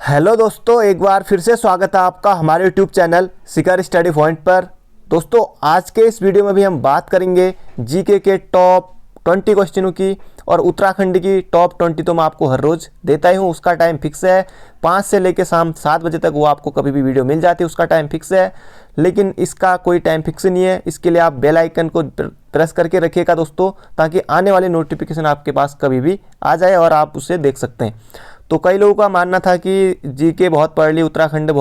Hello दोस्तों, एक बार फिर से स्वागत है आपका हमारे यूट्यूब चैनल शिखर स्टडी पॉइंट पर। दोस्तों, आज के इस वीडियो में भी हम बात करेंगे जीके के टॉप 20 क्वेश्चनों की। और उत्तराखंड की टॉप 20 तो मैं आपको हर रोज़ देता ही हूँ, उसका टाइम फिक्स है 5 से लेकर शाम 7 बजे तक। वो आपको कभी भी वीडियो मिल जाती है, उसका टाइम फिक्स है। लेकिन इसका कोई टाइम फिक्स नहीं है, इसके लिए आप बेल आइकन को प्रेस करके रखिएगा दोस्तों, ताकि आने वाली नोटिफिकेशन आपके पास कभी भी आ जाए और आप उसे देख सकते हैं। तो कई लोगों का मानना था कि जीके बहुत पढ़ ली, उत्तराखंड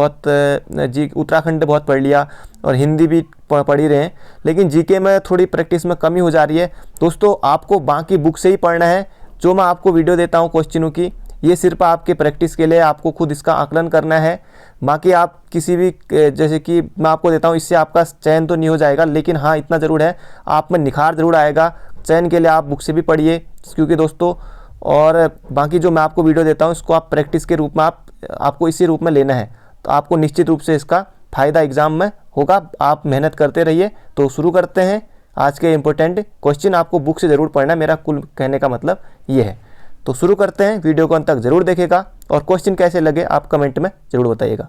बहुत पढ़ लिया और हिंदी भी पढ़ ही रहे हैं, लेकिन जीके में थोड़ी प्रैक्टिस में कमी हो जा रही है। दोस्तों, आपको बाकी बुक से ही पढ़ना है। जो मैं आपको वीडियो देता हूँ क्वेश्चनों की, ये सिर्फ आपके प्रैक्टिस के लिए, आपको खुद इसका आकलन करना है। बाकी आप किसी भी, जैसे कि मैं आपको देता हूँ, इससे आपका चयन तो नहीं हो जाएगा, लेकिन हाँ इतना ज़रूर है, आप में निखार ज़रूर आएगा। चयन के लिए आप बुक से भी पढ़िए, क्योंकि दोस्तों, और बाकी जो मैं आपको वीडियो देता हूँ इसको आप प्रैक्टिस के रूप में आपको इसी रूप में लेना है, तो आपको निश्चित रूप से इसका फ़ायदा एग्ज़ाम में होगा। आप मेहनत करते रहिए। तो शुरू करते हैं आज के इम्पोर्टेंट क्वेश्चन। आपको बुक से ज़रूर पढ़ना है, मेरा कुल कहने का मतलब ये है। तो शुरू करते हैं, वीडियो को अंत तक ज़रूर देखेगा और क्वेश्चन कैसे लगे आप कमेंट में ज़रूर बताइएगा।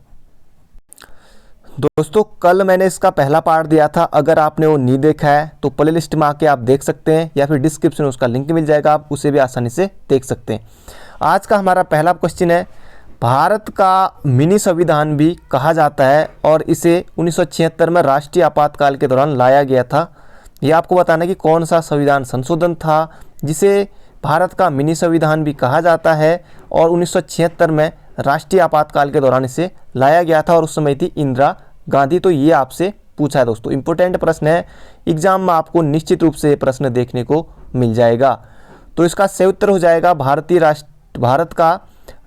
दोस्तों, कल मैंने इसका पहला पार्ट दिया था, अगर आपने वो नहीं देखा है तो प्ले लिस्ट में आके आप देख सकते हैं, या फिर डिस्क्रिप्शन में उसका लिंक मिल जाएगा, आप उसे भी आसानी से देख सकते हैं। आज का हमारा पहला क्वेश्चन है, भारत का मिनी संविधान भी कहा जाता है और इसे 1976 में राष्ट्रीय आपातकाल के दौरान लाया गया था। ये आपको बताना है कि कौन सा संविधान संशोधन था जिसे भारत का मिनी संविधान भी कहा जाता है और 1976 में राष्ट्रीय आपातकाल के दौरान इसे लाया गया था, और उस समय थी इंदिरा गांधी। तो ये आपसे पूछा है दोस्तों, इंपॉर्टेंट प्रश्न है, एग्जाम में आपको निश्चित रूप से प्रश्न देखने को मिल जाएगा। तो इसका सही उत्तर हो जाएगा भारत का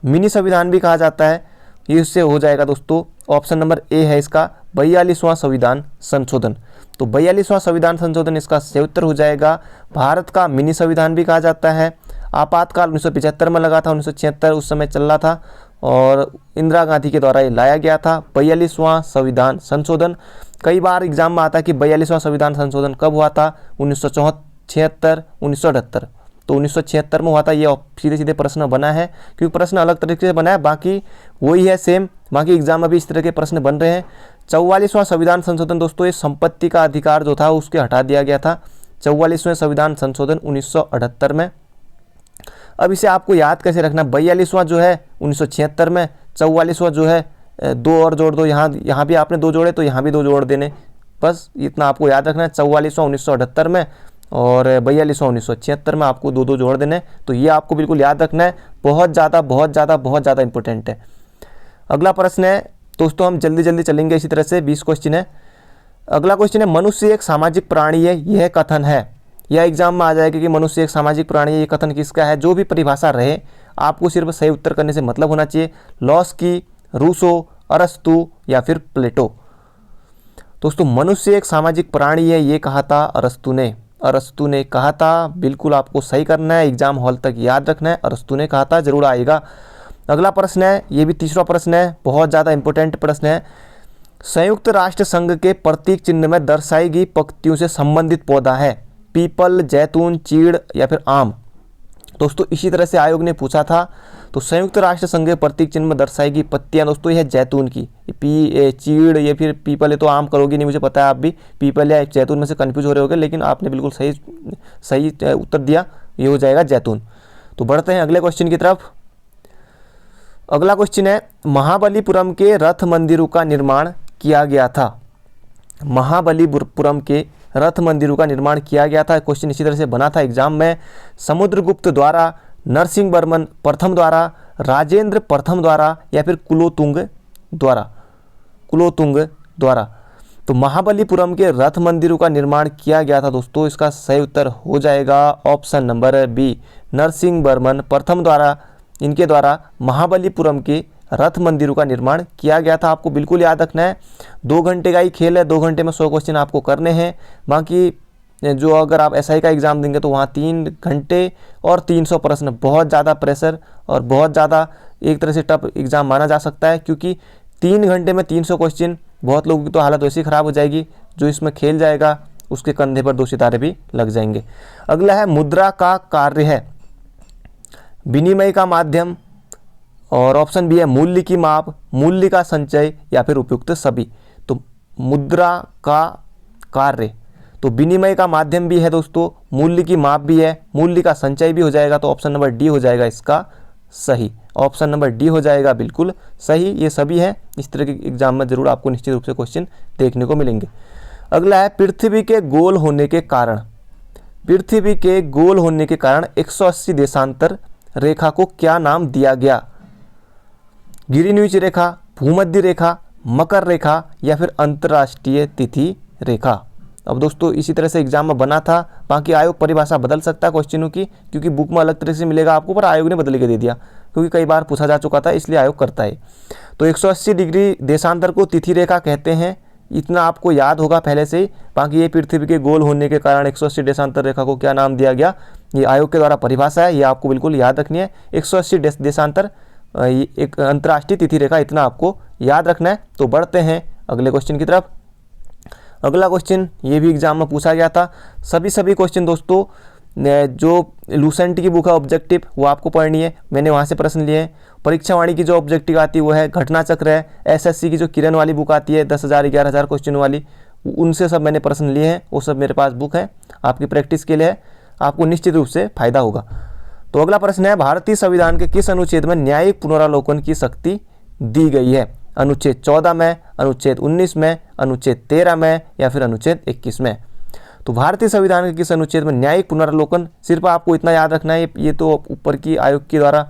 मिनी संविधान भी कहा जाता है, ये इससे हो जाएगा दोस्तों। ऑप्शन नंबर ए है इसका 42वां संविधान संशोधन। तो 42वां संविधान संशोधन इसका सही उत्तर हो जाएगा। भारत का मिनी संविधान भी कहा जाता है। आपातकाल 1975 में लगा था, 1976 उस समय चल रहा था और इंदिरा गांधी के द्वारा ये लाया गया था 42वां संविधान संशोधन। कई बार एग्जाम में आता है कि 42वां संविधान संशोधन कब हुआ था, 1976, 1978। तो 1976 में हुआ था, ये सीधे सीधे प्रश्न बना है, क्योंकि प्रश्न अलग तरीके से बना है, बाकी वही है सेम। बाकी एग्जाम में भी इस तरह के प्रश्न बन रहे हैं। 44वां संविधान संशोधन दोस्तों, ये संपत्ति का अधिकार जो था उसके हटा दिया गया था। 44वें संविधान संशोधन 1978 में। अब इसे आपको याद कैसे रखना, 42वां जो है 1976 में, 44वां जो है 2 और जोड़ दो, यहाँ भी आपने 2 जोड़े तो यहाँ भी 2 जोड़ देने, बस इतना आपको याद रखना है। 44वां 1978 में और 42वां 1976 में, आपको 2 जोड़ देने। तो ये आपको बिल्कुल याद रखना है, बहुत ज़्यादा इंपॉर्टेंट है। अगला प्रश्न है दोस्तों, हम जल्दी जल्दी चलेंगे, इसी तरह से 20 क्वेश्चन है। अगला क्वेश्चन है, मनुष्य एक सामाजिक प्राणी है, यह कथन है। यह एग्जाम में आ जाएगा कि मनुष्य एक सामाजिक प्राणी है, ये कथन किसका है। जो भी परिभाषा रहे, आपको सिर्फ सही उत्तर करने से मतलब होना चाहिए। लॉस्की, रूसो, अरस्तु या फिर प्लेटो। दोस्तों, मनुष्य एक सामाजिक प्राणी है, ये कहा था अरस्तु ने कहा था। बिल्कुल आपको सही करना है, एग्जाम हॉल तक याद रखना है, अरस्तु ने कहा था, जरूर आएगा। अगला प्रश्न है, ये भी तीसरा प्रश्न है, बहुत ज़्यादा इंपॉर्टेंट प्रश्न है। संयुक्त राष्ट्र संघ के प्रतीक चिन्ह में दर्शाई गई पंक्तियों से संबंधित पौधा है, पीपल, जैतून, चीड़ या फिर आम। दोस्तों, इसी तरह से आयोग ने पूछा था। तो संयुक्त राष्ट्र संघ के प्रतीक चिन्ह में दर्शाई गई पत्तियां दोस्तों, यह जैतून की, चीड़ या फिर पीपल है, तो आम करोगे नहीं, मुझे पता है आप भी पीपल या जैतून में से कंफ्यूज हो रहे होगे, लेकिन आपने बिल्कुल सही उत्तर दिया, ये हो जाएगा जैतून। तो बढ़ते हैं अगले क्वेश्चन की तरफ। अगला क्वेश्चन है, महाबलीपुरम के रथ मंदिरों का निर्माण किया गया था। महाबलीपुरम के रथ मंदिरों का निर्माण किया गया था, क्वेश्चन इसी तरह से बना था एग्जाम में। समुद्रगुप्त द्वारा, नरसिंह वर्मन प्रथम द्वारा, राजेंद्र प्रथम द्वारा या फिर कुलोतुंग द्वारा। तो महाबलीपुरम के रथ मंदिरों का निर्माण किया गया था दोस्तों, इसका सही उत्तर हो जाएगा option number B, Narasimha Varman प्रथम द्वारा, इनके द्वारा महाबलीपुरम के रथ मंदिरों का निर्माण किया गया था। आपको बिल्कुल याद रखना है, 2 घंटे का ही खेल है, 2 घंटे में 100 क्वेश्चन आपको करने हैं। बाकी जो अगर आप एसआई का एग्ज़ाम देंगे तो वहाँ 3 घंटे और 300 प्रश्न, बहुत ज़्यादा प्रेशर और बहुत ज़्यादा एक तरह से टफ एग्ज़ाम माना जा सकता है, क्योंकि 3 घंटे में 300 क्वेश्चन, बहुत लोगों की तो हालत वैसे ही ख़राब हो जाएगी। जो इसमें खेल जाएगा उसके कंधे पर 2 सितारे भी लग जाएंगे। अगला है, मुद्रा का कार्य है विनिमय का माध्यम, और ऑप्शन बी है मूल्य की माप, मूल्य का संचय या फिर उपयुक्त सभी। तो मुद्रा का कार्य, तो विनिमय का माध्यम भी है दोस्तों, मूल्य की माप भी है, मूल्य का संचय भी हो जाएगा, तो ऑप्शन नंबर डी हो जाएगा इसका सही। ऑप्शन नंबर डी हो जाएगा बिल्कुल सही। ये सभी हैं। इस तरह के एग्जाम में जरूर आपको निश्चित रूप से क्वेश्चन देखने को मिलेंगे। अगला है पृथ्वी के गोल होने के कारण, पृथ्वी के गोल होने के कारण 180 देशांतर रेखा को क्या नाम दिया गया? गिरिनिच रेखा, भूमध्य रेखा, मकर रेखा या फिर अंतर्राष्ट्रीय तिथि रेखा। अब दोस्तों इसी तरह से एग्जाम में बना था, बाकी आयोग परिभाषा बदल सकता है क्वेश्चनों की, क्योंकि बुक में अलग तरह से मिलेगा आपको, पर आयोग ने बदल के दे दिया क्योंकि कई बार पूछा जा चुका था, इसलिए आयोग करता है। तो 180 डिग्री देशांतर को तिथि रेखा कहते हैं, इतना आपको याद होगा पहले से ही। बाकी ये पृथ्वी के गोल होने के कारण 180 देशांतर रेखा को क्या नाम दिया गया, ये आयोग के द्वारा परिभाषा है, ये आपको बिल्कुल याद रखनी है। 180 देशांतर एक अंतर्राष्ट्रीय तिथि रेखा, इतना आपको याद रखना है। तो बढ़ते हैं अगले क्वेश्चन की तरफ। अगला क्वेश्चन ये भी एग्जाम में पूछा गया था। सभी क्वेश्चन दोस्तों जो लूसेंट की बुक है ऑब्जेक्टिव, वो आपको पढ़नी है, मैंने वहाँ से प्रश्न लिए हैं। परीक्षा वाणी की जो ऑब्जेक्टिव आती है वो है घटना चक्र है। एसएससी की जो किरण वाली बुक आती है 10,000 11,000 क्वेश्चन वाली, उनसे सब मैंने प्रश्न लिए हैं, वो सब मेरे पास बुक है, आपकी प्रैक्टिस के लिए है, आपको निश्चित रूप से फायदा होगा। तो अगला प्रश्न है भारतीय संविधान के किस अनुच्छेद में न्यायिक पुनरावलोकन की शक्ति दी गई है? अनुच्छेद 14 में, अनुच्छेद 19 में, अनुच्छेद 13 में या फिर अनुच्छेद 21 में। तो भारतीय संविधान के किस अनुच्छेद में न्यायिक पुनरावलोकन, सिर्फ आपको इतना याद रखना है, ये तो ऊपर की आयोग के द्वारा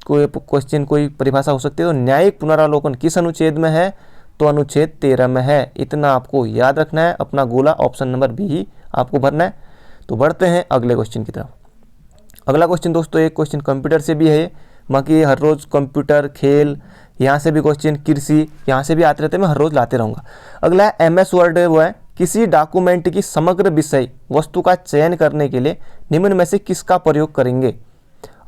कोई क्वेश्चन कोई परिभाषा हो सकती है। तो न्यायिक पुनरावलोकन किस अनुच्छेद में है? तो अनुच्छेद 13 में है, इतना आपको याद रखना है। अपना गोला ऑप्शन नंबर बी ही आपको भरना है। तो बढ़ते हैं अगले क्वेश्चन की तरफ। अगला क्वेश्चन दोस्तों एक क्वेश्चन कंप्यूटर से भी है, बाकी हर रोज़ कंप्यूटर, खेल, यहाँ से भी क्वेश्चन, कृषि, यहाँ से भी आते रहते हैं, मैं हर रोज़ लाते रहूँगा। अगला है MS वर्ड, वो है किसी डॉक्यूमेंट की समग्र विषय वस्तु का चयन करने के लिए निम्न में से किसका प्रयोग करेंगे?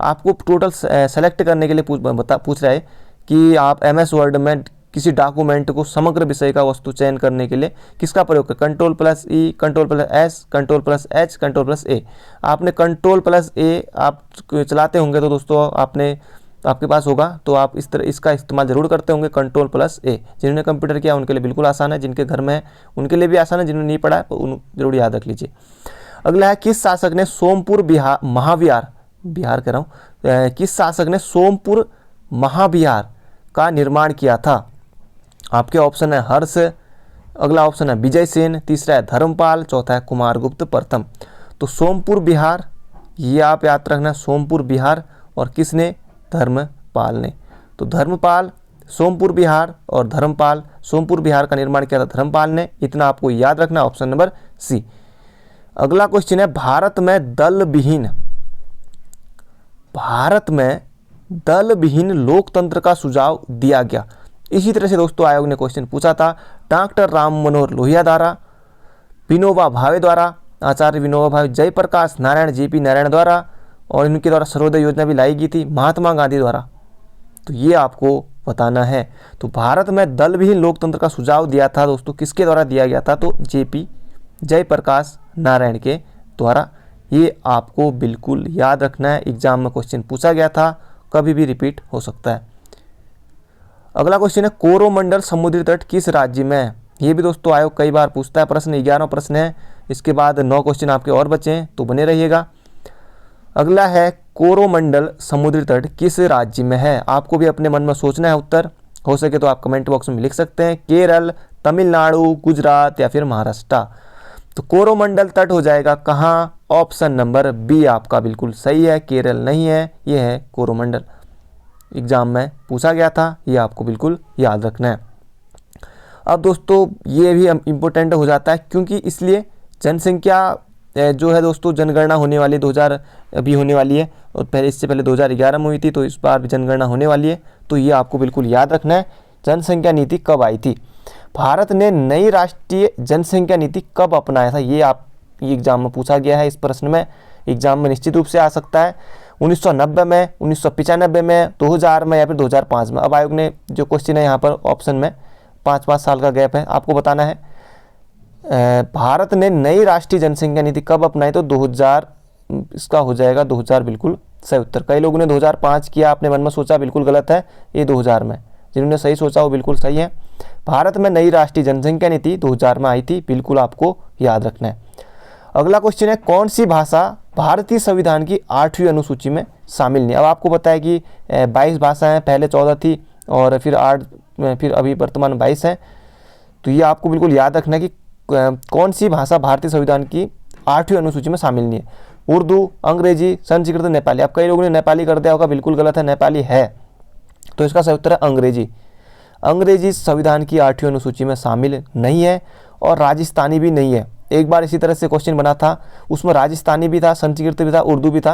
आपको टोटल सेलेक्ट करने के लिए पूछ रहा है कि आप MS वर्ड में किसी डॉक्यूमेंट को समग्र विषय का वस्तु चयन करने के लिए किसका प्रयोग करें? Ctrl+E, Ctrl+S, Ctrl+H, Ctrl+A। आपने Ctrl+A आप चलाते होंगे तो दोस्तों आपके पास होगा, तो आप इस तरह इसका इस्तेमाल जरूर करते होंगे। Ctrl+A जिन्होंने कंप्यूटर किया उनके लिए बिल्कुल आसान है, जिनके घर में है उनके लिए भी आसान है, जिन्होंने नहीं पढ़ा है उन जरूर याद रख लीजिए। अगला है किस शासक ने सोमपुर किस शासक ने सोमपुर महाविहार का निर्माण किया था? आपके ऑप्शन है हर्ष, अगला ऑप्शन है विजय सेन, तीसरा है धर्मपाल, चौथा है कुमारगुप्त प्रथम। तो सोमपुर बिहार, ये आप याद रखना, सोमपुर बिहार, और किसने? धर्मपाल ने। तो धर्मपाल, सोमपुर बिहार और धर्मपाल, सोमपुर बिहार का निर्माण किया था धर्मपाल ने, इतना आपको याद रखना, ऑप्शन नंबर सी। अगला क्वेश्चन है भारत में दल विहीन लोकतंत्र का सुझाव दिया गया। इसी तरह से दोस्तों आयोग ने क्वेश्चन पूछा था डॉक्टर राम मनोहर लोहिया द्वारा, विनोबा भावे द्वारा, आचार्य विनोबा भावे, जयप्रकाश नारायण JP नारायण द्वारा, और इनके द्वारा सर्वोदय योजना भी लाई गई थी महात्मा गांधी द्वारा। तो ये आपको बताना है। तो भारत में दल विहीन लोकतंत्र का सुझाव दिया था दोस्तों, किसके द्वारा दिया गया था? तो जयप्रकाश नारायण के द्वारा। ये आपको बिल्कुल याद रखना है, एग्जाम में क्वेश्चन पूछा गया था, कभी भी रिपीट हो सकता है। अगला क्वेश्चन है कोरोमंडल समुद्री तट किस राज्य में है? ये भी दोस्तों आयोग कई बार पूछता है प्रश्न, 11वां प्रश्न है। इसके बाद 9 क्वेश्चन आपके और बचे हैं, तो बने रहिएगा। अगला है कोरोमंडल समुद्री तट किस राज्य में है? आपको भी अपने मन में सोचना है उत्तर, हो सके तो आप कमेंट बॉक्स में लिख सकते हैं। केरल, तमिलनाडु, गुजरात या फिर महाराष्ट्र। तो कोरोमंडल तट हो जाएगा कहाँ? ऑप्शन नंबर बी आपका बिल्कुल सही है, केरल नहीं है, ये है कोरोमंडल। एग्जाम में पूछा गया था, ये आपको बिल्कुल याद रखना है। अब दोस्तों ये भी इम्पोर्टेंट हो जाता है, क्योंकि इसलिए जनसंख्या जो है दोस्तों, जनगणना होने वाली 2000 अभी होने वाली है, और पहले इससे पहले 2011 में हुई थी, तो इस बार भी जनगणना होने वाली है। तो ये आपको बिल्कुल याद रखना है। जनसंख्या नीति कब आई थी? भारत ने नई राष्ट्रीय जनसंख्या नीति कब अपनाया था? ये एग्जाम में पूछा गया है। इस प्रश्न में एग्जाम में निश्चित रूप से आ सकता है। 1990 में, 1995 में, 2000 में या फिर 2005 में। अब आयोग ने जो क्वेश्चन है यहाँ पर ऑप्शन में 5-5 साल का गैप है, आपको बताना है। भारत ने नई राष्ट्रीय जनसंख्या नीति कब अपनाई? तो 2000, इसका हो जाएगा 2000 बिल्कुल सही उत्तर। कई लोगों ने 2005 किया, आपने मन में सोचा, बिल्कुल गलत है, ये 2000 में। जिन्होंने सही सोचा वो बिल्कुल सही है। भारत में नई राष्ट्रीय जनसंख्या नीति 2000 में आई थी, बिल्कुल आपको याद रखना है। अगला क्वेश्चन है, कौन सी भाषा भारतीय संविधान की 8वीं अनुसूची में शामिल नहीं? अब आपको पता है कि 22 भाषाएं, पहले 14 थी और फिर 8, फिर अभी वर्तमान 22 हैं। तो ये आपको बिल्कुल याद रखना है कि कौन सी भाषा भारतीय संविधान की 8वीं अनुसूची में शामिल नहीं है। उर्दू, अंग्रेजी, संस्कृत, नेपाली। अब कई लोगों ने नेपाली कर दिया होगा, बिल्कुल गलत है, नेपाली है। तो इसका सही उत्तर है अंग्रेजी। अंग्रेजी संविधान की 8वीं अनुसूची में शामिल नहीं है और राजस्थानी भी नहीं है। एक बार इसी तरह से क्वेश्चन बना था, उसमें राजस्थानी भी था, संस्कृत भी था, उर्दू भी था।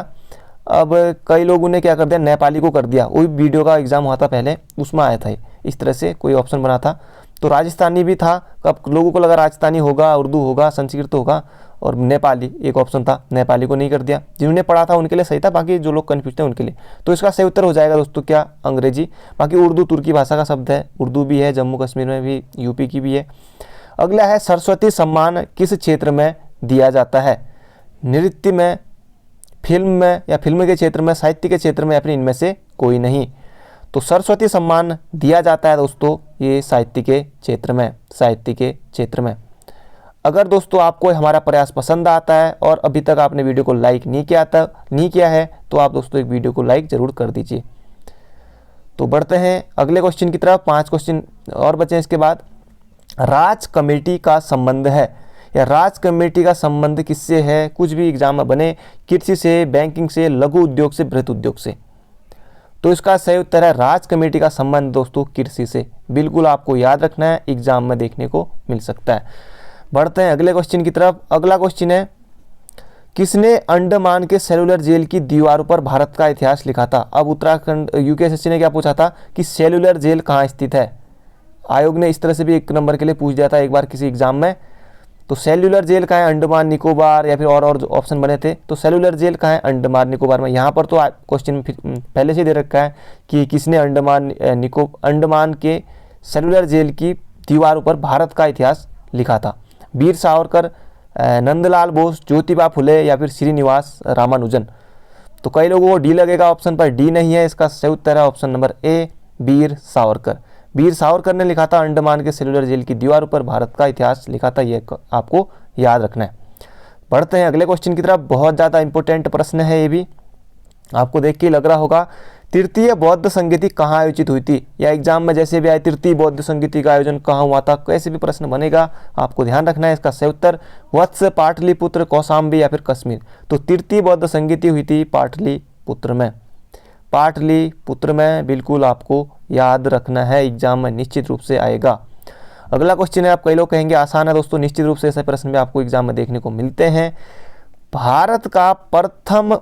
अब कई लोगों ने क्या कर दिया, नेपाली को कर दिया। वही वीडियो का एग्जाम हुआ था पहले, उसमें आया था इस तरह से कोई ऑप्शन बना था। तो राजस्थानी भी था, अब लोगों को लगा राजस्थानी होगा, उर्दू होगा, संस्कृत होगा, और नेपाली एक ऑप्शन था, नेपाली को नहीं कर दिया। जिन्होंने पढ़ा था उनके लिए सही था, बाकी जो लोग कन्फ्यूज थे उनके लिए। तो इसका सही उत्तर हो जाएगा दोस्तों क्या, अंग्रेजी। बाकी उर्दू तुर्की भाषा का शब्द है, उर्दू भी है, जम्मू कश्मीर में भी, यूपी की भी है। अगला है, सरस्वती सम्मान किस क्षेत्र में दिया जाता है? नृत्य में, फिल्म में, या फिल्म के क्षेत्र में, साहित्य के क्षेत्र में, या फिर इनमें से कोई नहीं? तो सरस्वती सम्मान दिया जाता है दोस्तों ये साहित्य के क्षेत्र में, साहित्य के क्षेत्र में। अगर दोस्तों आपको हमारा प्रयास पसंद आता है और अभी तक आपने वीडियो को लाइक नहीं किया है तो आप दोस्तों एक वीडियो को लाइक जरूर कर दीजिए। तो बढ़ते हैं अगले क्वेश्चन की तरफ। 5 क्वेश्चन और बचे इसके बाद। राज कमेटी का संबंध है, या राज कमेटी का संबंध किससे है? कुछ भी एग्जाम में बने, कृषि से, बैंकिंग से, लघु उद्योग से, बृहत उद्योग से। तो इसका सही उत्तर है राज कमेटी का संबंध दोस्तों कृषि से। बिल्कुल आपको याद रखना है, एग्जाम में देखने को मिल सकता है। बढ़ते हैं अगले क्वेश्चन की तरफ। अगला क्वेश्चन है, किसने अंडमान के सेलुलर जेल की दीवारों पर भारत का इतिहास लिखा था? अब उत्तराखंड यूकेएसएससी ने क्या पूछा था कि सेलुलर जेल कहाँ स्थित है? आयोग ने इस तरह से भी 1 नंबर के लिए पूछ दिया था एक बार किसी एग्जाम में। तो सेलुलर जेल कहाँ है? अंडमान निकोबार, या फिर और जो ऑप्शन बने थे। तो सेलुलर जेल कहाँ है? अंडमान निकोबार में। यहाँ पर तो क्वेश्चन पहले से दे रखा है कि किसने अंडमान के सेलुलर जेल की दीवारों पर भारत का इतिहास लिखा था? वीर सावरकर, नंदलाल बोस, ज्योतिबा फुले, या फिर श्रीनिवास रामानुजन। तो कई लोगों को डी लगेगा ऑप्शन पर, डी नहीं है। इसका सही उत्तर है option number A, Veer Savarkar. Veer Savarkar ने लिखा था अंडमान के सेलुलर जेल की दीवारों पर भारत का इतिहास लिखा था, ये आपको याद रखना है। बढ़ते हैं अगले क्वेश्चन की तरफ। बहुत ज़्यादा इंपॉर्टेंट प्रश्न है ये भी, आपको देख के लग रहा होगा। तृतीय बौद्ध संगीति कहाँ आयोजित हुई थी? या एग्जाम में जैसे भी आए, तृतीय बौद्ध संगीति का आयोजन कहाँ हुआ था, कैसे भी प्रश्न बनेगा, आपको ध्यान रखना है। इसका सही उत्तर वत्स, पाटलिपुत्र, कौशाम्बी, या फिर कश्मीर। तो तृतीय बौद्ध संगीति हुई थी पाटलिपुत्र में, पाटलिपुत्र में। बिल्कुल आपको याद रखना है, एग्जाम में निश्चित रूप से आएगा। अगला क्वेश्चन है, आप कई लोग कहेंगे आसान है दोस्तों, निश्चित रूप से ऐसे प्रश्न भी आपको एग्जाम में देखने को मिलते हैं। भारत का प्रथम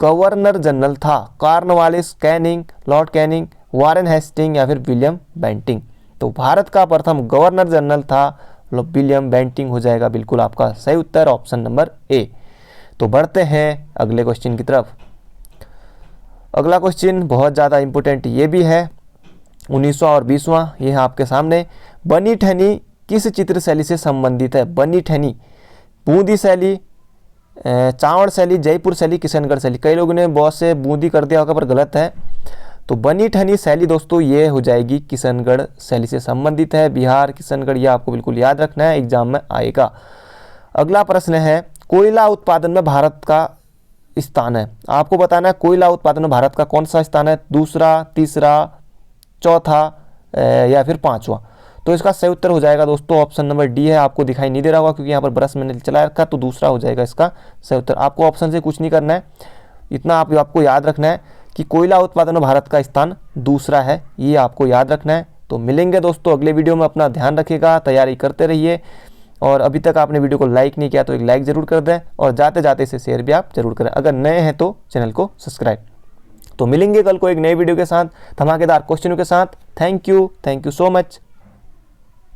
गवर्नर जनरल था Cornwallis, Canning, lord Canning, Warren Hastings, या फिर विलियम बेंटिंग? तो भारत का प्रथम गवर्नर जनरल था विलियम बेंटिंग हो जाएगा बिल्कुल आपका सही उत्तर, ऑप्शन नंबर ए। तो बढ़ते हैं अगले क्वेश्चन की तरफ। अगला क्वेश्चन बहुत ज़्यादा इंपॉर्टेंट ये भी है, 19वां और 20वां, ये है आपके सामने। बनी ठनी किस चित्र शैली से संबंधित है? बनी ठनी, बूंदी शैली, चावड़ शैली, जयपुर शैली, किशनगढ़ शैली। कई लोगों ने बहुत से बूंदी कर दिया होगा पर गलत है। तो बनी ठनी शैली दोस्तों ये हो जाएगी किशनगढ़ शैली से संबंधित है। बिहार, किशनगढ़, ये आपको बिल्कुल याद रखना है, एग्जाम में आएगा। अगला प्रश्न है, कोयला उत्पादन में भारत का स्थान है। आपको बताना है कोयला उत्पादन में भारत का कौन सा स्थान है, दूसरा, तीसरा, चौथा या फिर 5वां? तो इसका सही उत्तर हो जाएगा दोस्तों ऑप्शन नंबर डी है। आपको दिखाई नहीं दे रहा होगा क्योंकि यहाँ पर ब्रश मैंने चला रखा, तो दूसरा हो जाएगा इसका सही उत्तर। आपको ऑप्शन से कुछ नहीं करना है, इतना आपको याद रखना है कि कोयला उत्पादन में भारत का स्थान दूसरा है, ये आपको याद रखना है। तो मिलेंगे दोस्तों अगले वीडियो में, अपना ध्यान रखिएगा, तैयारी करते रहिए। और अभी तक आपने वीडियो को लाइक नहीं किया तो एक लाइक ज़रूर कर दें, और जाते जाते इसे शेयर भी आप जरूर करें। अगर नए हैं तो चैनल को सब्सक्राइब। तो मिलेंगे कल को एक नई वीडियो के साथ, धमाकेदार क्वेश्चनों के साथ। Thank you so much.